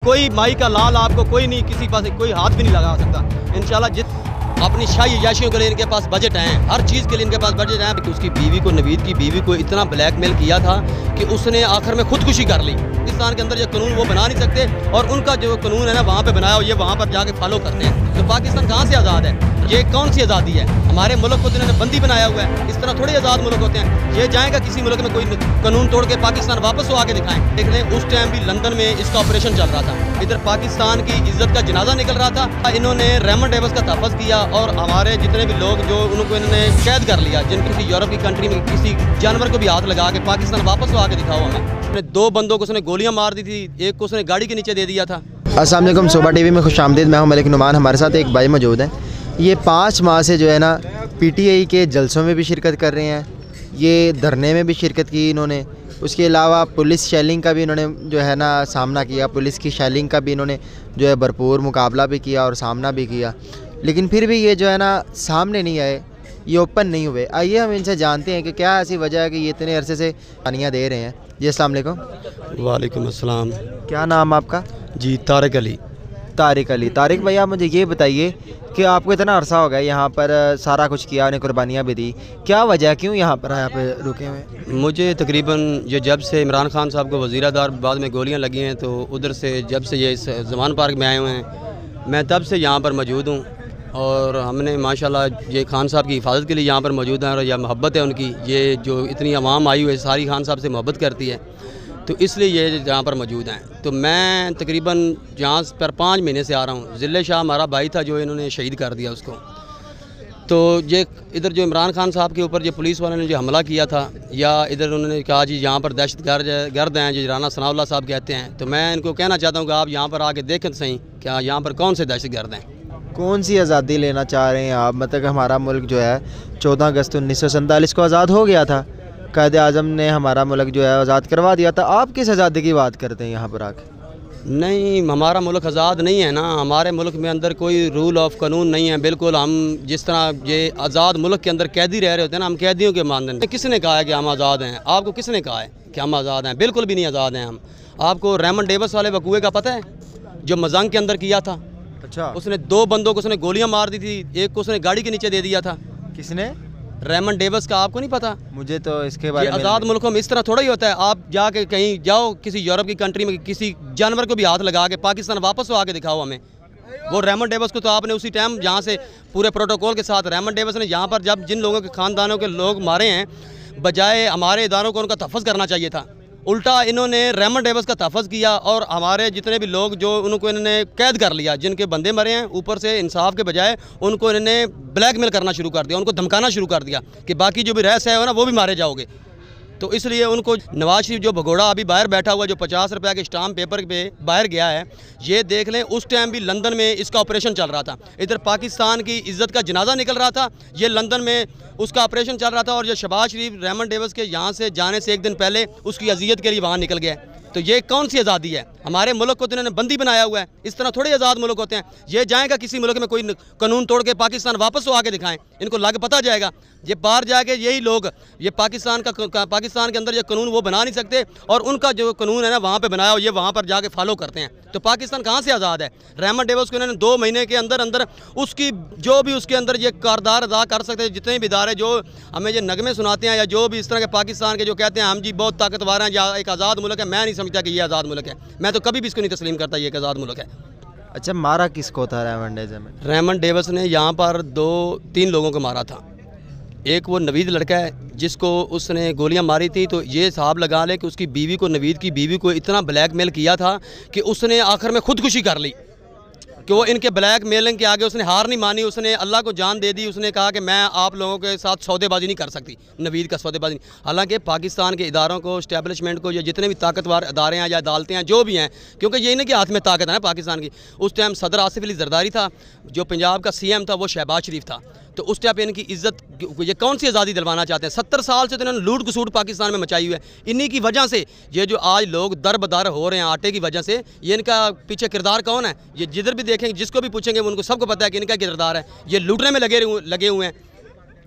कोई माई का लाल आपको कोई नहीं, किसी पास कोई हाथ भी नहीं लगा सकता। इंशाल्लाह अपनी शाही याशियों के लिए इनके पास बजट हैं, हर चीज़ के लिए इनके पास बजट है। कि उसकी बीवी को, नवीद की बीवी को इतना ब्लैकमेल किया था कि उसने आखिर में खुदकुशी कर ली। पाकिस्तान के अंदर ये कानून वो बना नहीं सकते, और उनका जो कानून है ना वहाँ पे बनाया हो, ये वहाँ पर जाके फॉलो करते हैं। तो पाकिस्तान कहाँ से आज़ाद है? ये कौन सी आज़ादी है? हमारे मुल्क को तो इन्होंने बंदी बनाया हुआ है। इस तरह थोड़े आज़ाद मुल्क होते हैं। ये जाएगा किसी मुल्क में कोई कानून तोड़ के पाकिस्तान वापस वो आके दिखाएं। देख लें, उस टाइम भी लंदन में इसका ऑपरेशन चल रहा था। इधर पाकिस्तान की इज्जत का जनाजा निकल रहा था। इन्होंने रेमंड डेविस का तहफ़्फ़ुज़ किया, और हमारे जितने भी लोग जो उनको इन्होंने कैद कर लिया, जिन किसी यूरोप की कंट्री में किसी जानवर को भी हाथ लगा के पाकिस्तान वापस वो आके दिखाओ हमें। 2 बंदों को उसने गोलियां मार दी थी, एक को उसने गाड़ी के नीचे दे दिया था। अस्सलाम वालेकुम, सुबह टीवी में खुशामदीद। मैं हूं मलिक नुमान। हमारे साथ एक भाई मौजूद हैं। ये 5 माह से जो है ना पीटीआई के जलसों में भी शिरकत कर रहे हैं, ये धरने में भी शिरकत की इन्होंने। उसके अलावा पुलिस शेलिंग का भी इन्होंने जो है ना सामना किया, पुलिस की शेलिंग का भी इन्होंने जो है भरपूर मुकाबला भी किया और सामना भी किया। लेकिन फिर भी ये जो है ना सामने नहीं आए, ये ओपन नहीं हुए। आइए हम इनसे जानते हैं कि क्या ऐसी वजह है कि ये इतने अरसे से पानियाँ दे रहे हैं। जी अस्सलाम वालेकुम। वालेकुम अस्सलाम। क्या नाम आपका? जी तारिक अली। तारिक अली। तारिक भाई, आप मुझे ये बताइए कि आपको इतना अरसा हो गया यहाँ पर, सारा कुछ किया, उन्हें कुर्बानियाँ भी दी, क्या वजह, क्यों यहाँ पर आए, पे रुके हुए? मुझे तकरीबन ये जब से इमरान खान साहब को वज़ीरादार बाद में गोलियां लगी हैं, तो उधर से जब से ये इस ज़मान पार्क में आए हुए हैं, मैं तब से यहाँ पर मौजूद हूँ। और हमने माशाल्लाह ये खान साहब की हिफाजत के लिए यहाँ पर मौजूद हैं, और यह मोहब्बत है उनकी। ये जो इतनी आवाम आई हुई है सारी खान साहब से मोहब्बत करती है, तो इसलिए ये यहाँ पर मौजूद हैं। तो मैं तकरीबन यहाँ पर 5 महीने से आ रहा हूँ। ज़िले शाह हमारा भाई था जो इन्होंने शहीद कर दिया उसको। तो ये इधर जो इमरान खान साहब के ऊपर जो पुलिस वालों ने जो हमला किया था, या इधर उन्होंने कहा जी यहाँ पर दहशत गर्द हैं, जो राना सनाउल्लाह साहब कहते हैं, तो मैं इनको कहना चाहता हूँ कि आप यहाँ पर आके देखें सही, क्या यहाँ पर कौन से दहशत गर्द हैं? कौन सी आज़ादी लेना चाह रहे हैं आप? मतलब हमारा मुल्क जो है 14 अगस्त 1947 को आज़ाद हो गया था। कायदे आज़म ने हमारा मुल्क जो है आज़ाद करवा दिया था। आप किस आज़ादी की बात करते हैं यहाँ पर आके? नहीं, हमारा मुल्क आज़ाद नहीं है ना। हमारे मुल्क में अंदर कोई रूल ऑफ कानून नहीं है। बिल्कुल हम जिस तरह ये आज़ाद मुल्क के अंदर कैदी रह रहे होते हैं ना, हम कैदियों के मानदंड। किसने कहा है कि हम आज़ाद हैं? आपको किसने कहा है कि हम आज़ाद हैं? बिल्कुल भी नहीं आज़ाद हैं हम। आपको रेमंड डेविस वाले वकूए का पता है, जो मजंग के अंदर किया था? अच्छा। उसने 2 बंदों को उसने गोलियां मार दी थी, एक को उसने गाड़ी के नीचे दे दिया था। किसने? रेमंड डेविस का आपको नहीं पता? मुझे तो इसके बारे में। आज़ाद मुल्कों में इस तरह थोड़ा ही होता है। आप जाके कहीं जाओ किसी यूरोप की कंट्री में, किसी जानवर को भी हाथ लगा के पाकिस्तान वापस वो आके दिखाओ हमें। वो रेमंड डेविस को तो आपने उसी टाइम यहाँ से पूरे प्रोटोकॉल के साथ, रेमंड डेविस ने यहाँ पर जब जिन लोगों के ख़ानदानों के लोग मारे हैं, बजाय हमारे इदारों को उनका तहफ़्फ़ुज़ करना चाहिए था, उल्टा इन्होंने रेमंड डेविस का तहफ़्फ़ुज़ किया, और हमारे जितने भी लोग जो उनको इन्होंने कैद कर लिया, जिनके बंदे मरे हैं, ऊपर से इंसाफ के बजाय उनको इन्होंने ब्लैकमेल करना शुरू कर दिया, उनको धमकाना शुरू कर दिया कि बाकी जो भी रहस है ना वो भी मारे जाओगे। तो इसलिए उनको नवाज शरीफ जो भगोड़ा अभी बाहर बैठा हुआ, जो 50 रुपये के स्टाम्प पेपर पे बाहर गया है, ये देख लें, उस टाइम भी लंदन में इसका ऑपरेशन चल रहा था। इधर पाकिस्तान की इज्जत का जनाजा निकल रहा था, ये लंदन में उसका ऑपरेशन चल रहा था। और जो शहबाज शरीफ रेमंड डेविस के यहाँ से जाने से 1 दिन पहले उसकी अजियत के लिए वहाँ निकल गया। तो ये कौन सी आज़ादी है? हमारे मुल्क को तो इन्होंने बंदी बनाया हुआ है। इस तरह थोड़े आज़ाद मुल्क होते हैं। ये जाएगा किसी मुल्क में कोई कानून तोड़ के पाकिस्तान वापस वो आके दिखाएं, इनको लग पता जाएगा। ये बाहर जाके यही लोग, ये पाकिस्तान के अंदर ये कानून वो बना नहीं सकते, और उनका जो कानून है ना वहाँ पे बनाया हो, ये वहाँ पर जाके फॉलो करते हैं। तो पाकिस्तान कहाँ से आज़ाद है? रेमंड डेविस को इन्होंने 2 महीने के अंदर अंदर उसकी जो भी उसके अंदर ये किरदार अदा कर सकते हैं, जितने भी इदारे जो हमें ये नगमे सुनाते हैं, या जो भी इस तरह के पाकिस्तान के जो कहते हैं हम जी बहुत ताकतवर हैं, या एक आज़ाद मुल्क है, मैं नहीं समझता कि ये आज़ाद मुल्क है। मैं तो कभी भी इसको नहीं तस्लीम करता ये एक आज़ाद मुल्क है। अच्छा, मारा किसको था रेमंड डेविस? रेमंड डेविस ने यहाँ पर 2-3 लोगों को मारा था। एक वो नवीद लड़का है जिसको उसने गोलियां मारी थी। तो ये हिसाब लगा ले कि उसकी बीवी को, नवीद की बीवी को इतना ब्लैकमेल किया था कि उसने आखिर में खुदकुशी कर ली, कि वो इनके ब्लैक मेलिंग के आगे उसने हार नहीं मानी, उसने अल्लाह को जान दे दी। उसने कहा कि मैं आप लोगों के साथ सौदेबाजी नहीं कर सकती, नवीद का सौदेबाजी नहीं। हालांकि पाकिस्तान के इदारों को, इस्टेब्लिशमेंट को, या जितने भी ताकतवर अदारे हैं या अदालतें हैं जो भी हैं, क्योंकि ये इनके हाथ में ताकत है ना पाकिस्तान की। उस टाइम सदर आसिफ अली जरदारी था, जो पंजाब का CM था वो शहबाज शरीफ था। तो उस टाइम इनकी इज्जत, ये कौन सी आज़ादी दिलवाना चाहते हैं? 70 साल से तो इन्होंने लूट खसूट पाकिस्तान में मचाई हुई है। इन्हीं की वजह से ये जो आज लोग दर बदर हो रहे हैं आटे की वजह से, ये इनका पीछे किरदार कौन है? ये जिधर भी देखेंगे, जिसको भी पूछेंगे, उनको सबको पता है कि इनका किरदार है, ये लूटने में लगे हुए हैं।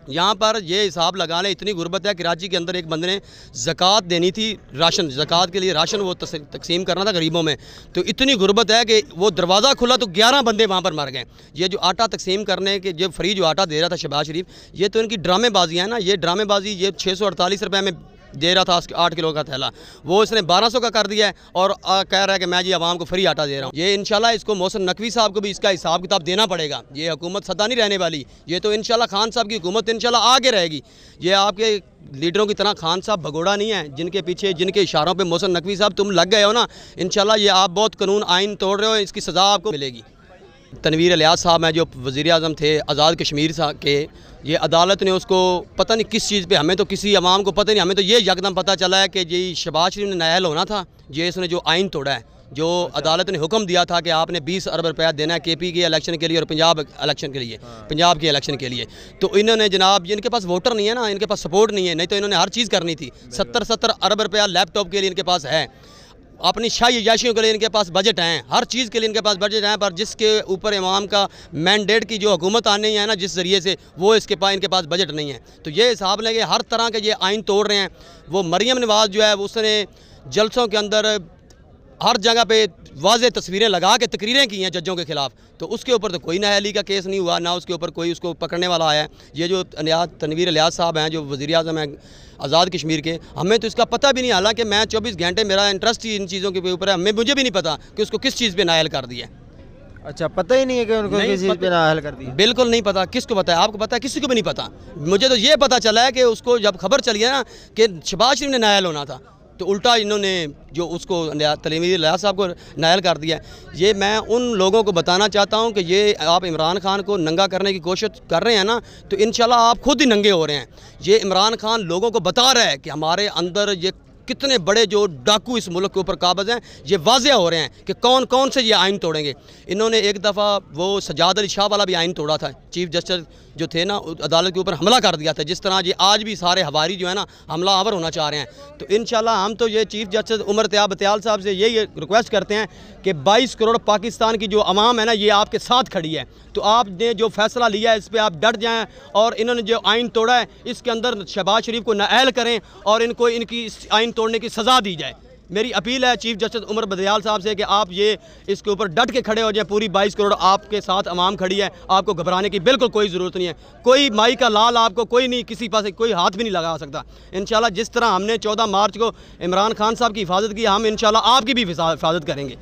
यहाँ पर ये हिसाब लगा लें, इतनी गुर्बत है। कराची के अंदर एक बंदे ने ज़कात देनी थी, राशन, ज़कात के लिए राशन वो तकसीम करना था गरीबों में, तो इतनी गुर्बत है कि वो दरवाज़ा खुला तो 11 बंदे वहाँ पर मर गए। ये जो आटा तकसीम करने के, जो फ्री जो आटा दे रहा था शहबाज शरीफ, ये तो इनकी ड्रामेबाजी है ना। ये ड्रामेबाजी, ये 648 रुपये में दे रहा था 8 किलो का थैला, वो इसने 1200 का कर दिया है और कह रहा है कि मैं जी आवाम को फ्री आटा दे रहा हूँ। ये इंशाल्लाह इसको मोहसिन नकवी साहब को भी इसका हिसाब किताब देना पड़ेगा। ये हुकूमत सदा नहीं रहने वाली, ये तो इंशाल्लाह खान साहब की हुकूमत इंशाल्लाह आगे रहेगी। ये आपके लीडरों की तरह खान साहब भगोड़ा नहीं है जिनके पीछे, जिनके इशारों पर मोहसिन नकवी साहब तुम लग गए हो ना। इंशाल्लाह ये आप बहुत कानून आइन तोड़ रहे हो, इसकी सज़ा आपको मिलेगी। तनवीर इलियास साहब हैं जो वज़ीर आज़म थे आज़ाद कश्मीर के, ये अदालत ने उसको पता नहीं किस चीज़ पे, हमें तो किसी अवाम को पता नहीं, हमें तो ये यकदम पता चला है कि ये शहबाज शरीफ ने नायल होना था। ये इसने जो आइन तोड़ा है, जो अदालत ने हुक्म दिया था कि आपने 20 अरब रुपया देना है KP के इलेक्शन के लिए और पंजाब इलेक्शन के लिए, पंजाब के इलेक्शन के लिए, तो इन्होंने जनाब, इनके पास वोटर नहीं है ना, इनके पास सपोर्ट नहीं है, नहीं तो इन्होंने हर चीज़ करनी थी। 70 अरब रुपया लैपटॉप के लिए इनके पास है, अपनी शाही याशियों के लिए इनके पास बजट हैं, हर चीज़ के लिए इनके पास बजट हैं, पर जिसके ऊपर इमाम का मैंडेट की जो हुकूमत आनी है ना, जिस ज़रिए से, वो इनके पास बजट नहीं है। तो ये हिसाब लेंगे, हर तरह के ये आइन तोड़ रहे हैं। वो मरियम नवाज़ जो है उसने जलसों के अंदर हर जगह पे वाज़े तस्वीरें लगा के तकरीरें की हैं जजों के ख़िलाफ़, तो उसके ऊपर तो कोई नाअहली का केस नहीं हुआ, ना उसके ऊपर कोई उसको पकड़ने वाला आया है। ये जो तनवीर इलियास साहब हैं जो वज़ीर आज़म हैं आज़ाद कश्मीर के, हमें तो इसका पता भी नहीं, हालांकि मैं 24 घंटे मेरा इंटरेस्ट ही इन चीज़ों के ऊपर है, मुझे भी नहीं पता कि उसको किस चीज़ पे नायल कर दिया। अच्छा, पता ही नहीं है कि उनको किस चीज़ पे नायल कर दिया? बिल्कुल नहीं पता। किसको पता है? आपको पता है? किसी को भी नहीं पता। मुझे तो ये पता चला है कि उसको जब खबर चली है ना कि शहबाज शरीफ ने नायल होना था, तो उल्टा इन्होंने जो उसको तनवीर इलियास साहब को नायल कर दिया। ये मैं उन लोगों को बताना चाहता हूँ कि ये आप इमरान खान को नंगा करने की कोशिश कर रहे हैं ना, तो इंशाल्लाह आप खुद ही नंगे हो रहे हैं। ये इमरान खान लोगों को बता रहा है कि हमारे अंदर ये कितने बड़े जो डाकू इस मुल्क के ऊपर काबिज हैं, ये वाज़ेह हो रहे हैं कि कौन कौन से ये आइन तोड़ेंगे। इन्होंने एक दफ़ा वो सजाद अली शाह वाला भी आइन तोड़ा था, चीफ जस्टिस जो थे ना, अदालत के ऊपर हमला कर दिया था, जिस तरह ये आज भी सारे हवारी जो है ना हमला आवर होना चाह रहे हैं। तो इंशाल्लाह हम तो ये चीफ जस्टिस उमर तैयाब बतियाल साहब से यही रिक्वेस्ट करते हैं कि 22 करोड़ पाकिस्तान की जो अवाम है ना, ये आपके साथ खड़ी है, तो आपने जो फैसला लिया है इस पर आप डट जाएँ, और इन्होंने जो आइन तोड़ा है इसके अंदर शहबाज शरीफ को नाअहल करें और इनको इनकी आइन तोड़ने की सज़ा दी जाए। मेरी अपील है चीफ जस्टिस उमर बदयाल साहब से कि आप ये इसके ऊपर डट के खड़े हो जाए। पूरी 22 करोड़ आपके साथ अवाम खड़ी है, आपको घबराने की बिल्कुल कोई ज़रूरत नहीं है। कोई माई का लाल आपको कोई नहीं, किसी पास कोई हाथ भी नहीं लगा सकता। इंशाल्लाह जिस तरह हमने 14 मार्च को इमरान खान साहब की हिफाजत की, हम इंशाल्लाह आपकी भी हिफाजत करेंगे।